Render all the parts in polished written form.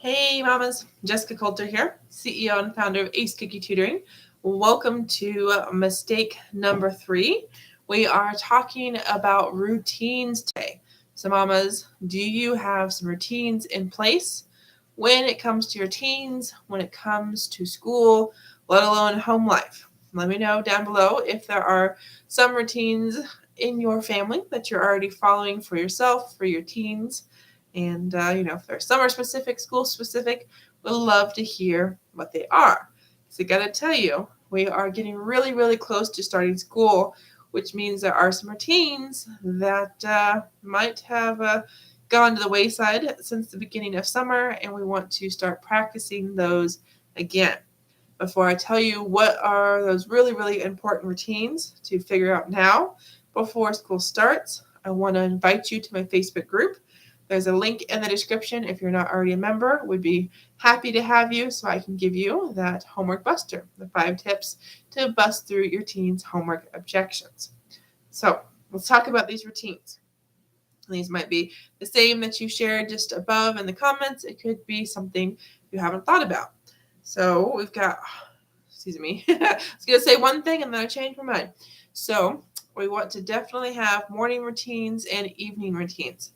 Hey mamas, Jessica Coulter here, CEO and founder of Ace Cookie Tutoring. Welcome to mistake number 3. We are talking about routines today. So mamas, do you have some routines in place when it comes to your teens, when it comes to school, let alone home life? Let me know down below if there are some routines in your family that you're already following for yourself, for your teens. And, if they're summer specific, school specific, we'd love to hear what they are. So, I got to tell you, we are getting really, really close to starting school, which means there are some routines that might have gone to the wayside since the beginning of summer, and we want to start practicing those again. Before I tell you what are those really, really important routines to figure out now before school starts, I want to invite you to my Facebook group. There's a link in the description. If you're not already a member, we'd be happy to have you so I can give you that homework buster, the 5 tips to bust through your teens' homework objections. So let's talk about these routines. These might be the same that you shared just above in the comments. It could be something you haven't thought about. So we've got, excuse me, I was going to say one thing and then I changed my mind. So we want to definitely have morning routines and evening routines.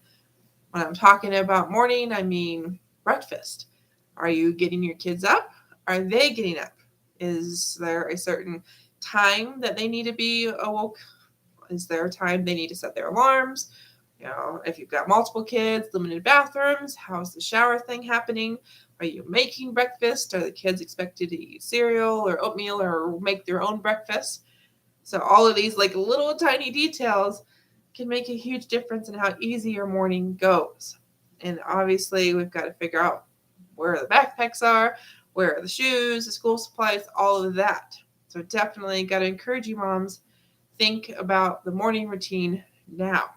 When I'm talking about morning, I mean breakfast. Are you getting your kids up? Are they getting up? Is there a certain time that they need to be awoke? Is there a time they need to set their alarms? If you've got multiple kids, limited bathrooms, how's the shower thing happening? Are you making breakfast? Are the kids expected to eat cereal or oatmeal or make their own breakfast? So all of these like little tiny details can make a huge difference in how easy your morning goes. And obviously, we've got to figure out where the backpacks are, where are the shoes, the school supplies, all of that. So definitely got to encourage you moms, think about the morning routine now.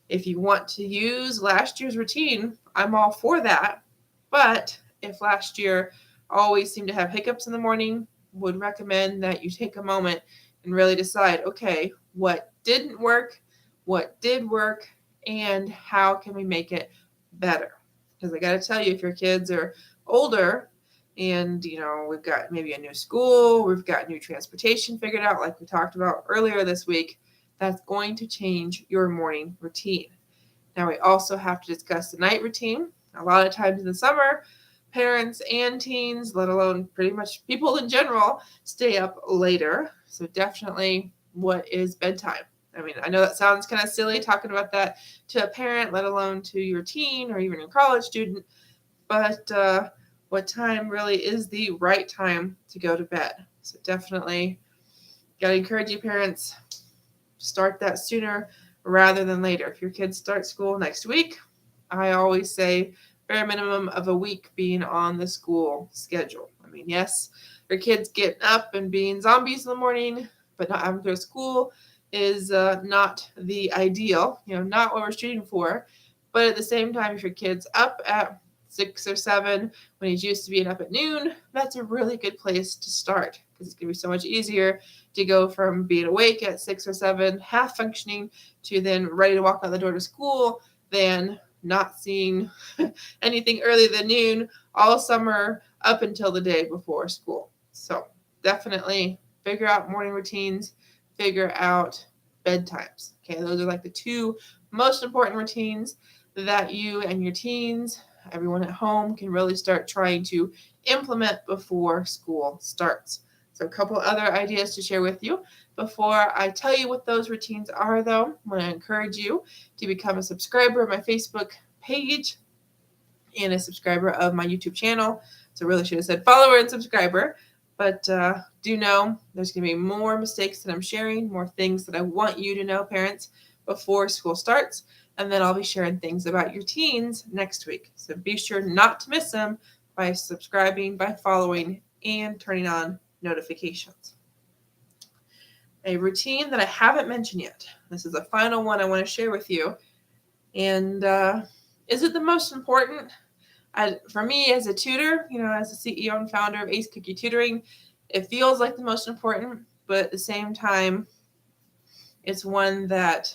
If you want to use last year's routine, I'm all for that. But if last year always seemed to have hiccups in the morning, would recommend that you take a moment and really decide, okay, what didn't work, what did work, and how can we make it better? Because I got to tell you, if your kids are older and, we've got maybe a new school, we've got new transportation figured out, like we talked about earlier this week, that's going to change your morning routine. Now, we also have to discuss the night routine. A lot of times in the summer, parents and teens, let alone pretty much people in general, stay up later. So definitely, what is bedtime? I mean, I know that sounds kind of silly talking about that to a parent, let alone to your teen or even your college student, but what time really is the right time to go to bed? So definitely got to encourage you parents, start that sooner rather than later. If your kids start school next week, I always say bare minimum of a week being on the school schedule. I mean, yes, your kids getting up and being zombies in the morning, but not having to go to school is not the ideal, not what we're shooting for. But at the same time, if your kid's up at 6 or 7 when he's used to being up at noon, that's a really good place to start because it's going to be so much easier to go from being awake at 6 or 7, half functioning, to then ready to walk out the door to school than not seeing anything earlier than noon all summer up until the day before school. So definitely figure out morning routines, figure out bedtimes. Okay, those are like the 2 most important routines that you and your teens, everyone at home, can really start trying to implement before school starts. So a couple other ideas to share with you. Before I tell you what those routines are, though, I want to encourage you to become a subscriber of my Facebook page and a subscriber of my YouTube channel. So really should have said follower and subscriber. But do know there's going to be more mistakes that I'm sharing, more things that I want you to know, parents, before school starts. And then I'll be sharing things about your teens next week. So be sure not to miss them by subscribing, by following, and turning on notifications. A routine that I haven't mentioned yet. This is the final one I want to share with you. And is it the most important? For me as a tutor, as a CEO and founder of Ace Cookie Tutoring, it feels like the most important, but at the same time, it's one that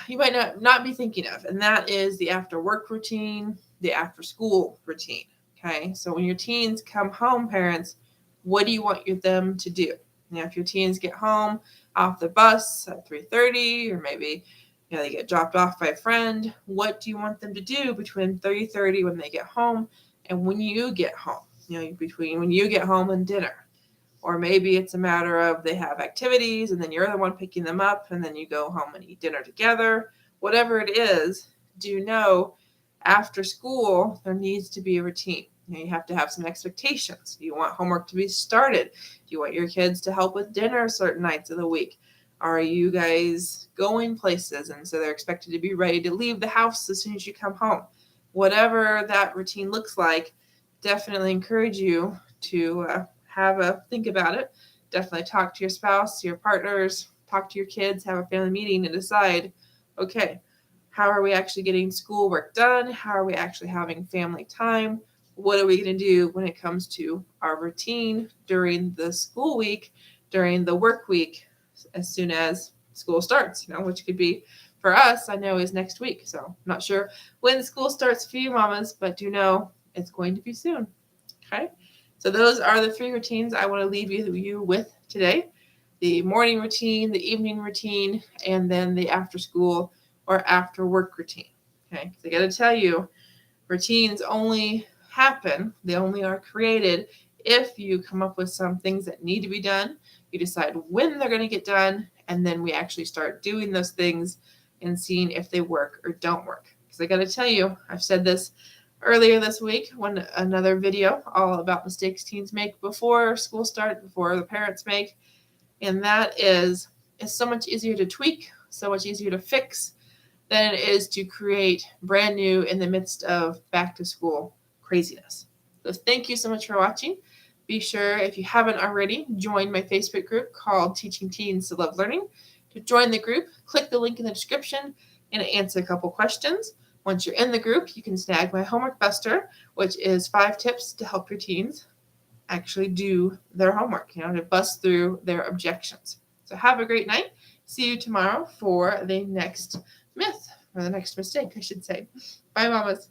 you might not be thinking of, and that is the after work routine, the after school routine. Okay, so when your teens come home, parents, what do you want them to do? Now, if your teens get home off the bus at 3:30, or maybe they get dropped off by a friend, what do you want them to do between 3:30 when they get home and when you get home? Between when you get home and dinner. Or maybe it's a matter of they have activities and then you're the one picking them up and then you go home and eat dinner together. Whatever it is, do you know after school there needs to be a routine? You have to have some expectations. Do you want homework to be started? Do you want your kids to help with dinner certain nights of the week? Are you guys going places and so they're expected to be ready to leave the house as soon as you come home? Whatever that routine looks like, definitely encourage you to have a think about it. Definitely talk to your spouse, your partners, talk to your kids, have a family meeting and decide, okay, how are we actually getting schoolwork done? How are we actually having family time? What are we going to do when it comes to our routine during the school week, during the work week, as soon as school starts, which could be for us, I know is next week. So I'm not sure when school starts for you mamas, but do know it's going to be soon. Okay. So those are the 3 routines I want to leave you with today. The morning routine, the evening routine, and then the after school or after work routine. Okay. Because I got to tell you, routines only happen, they only are created if you come up with some things that need to be done. You decide when they're going to get done, and then we actually start doing those things and seeing if they work or don't work. Because I got to tell you, I've said this earlier this week when another video all about mistakes teens make before school start, before the parents make, and that is it's so much easier to tweak, so much easier to fix than it is to create brand new in the midst of back to school craziness. So thank you so much for watching. Be sure, if you haven't already, join my Facebook group called Teaching Teens to Love Learning. To join the group, click the link in the description and answer a couple questions. Once you're in the group, you can snag my Homework Buster, which is 5 tips to help your teens actually do their homework, to bust through their objections. So have a great night. See you tomorrow for the next myth, or the next mistake, I should say. Bye, mamas.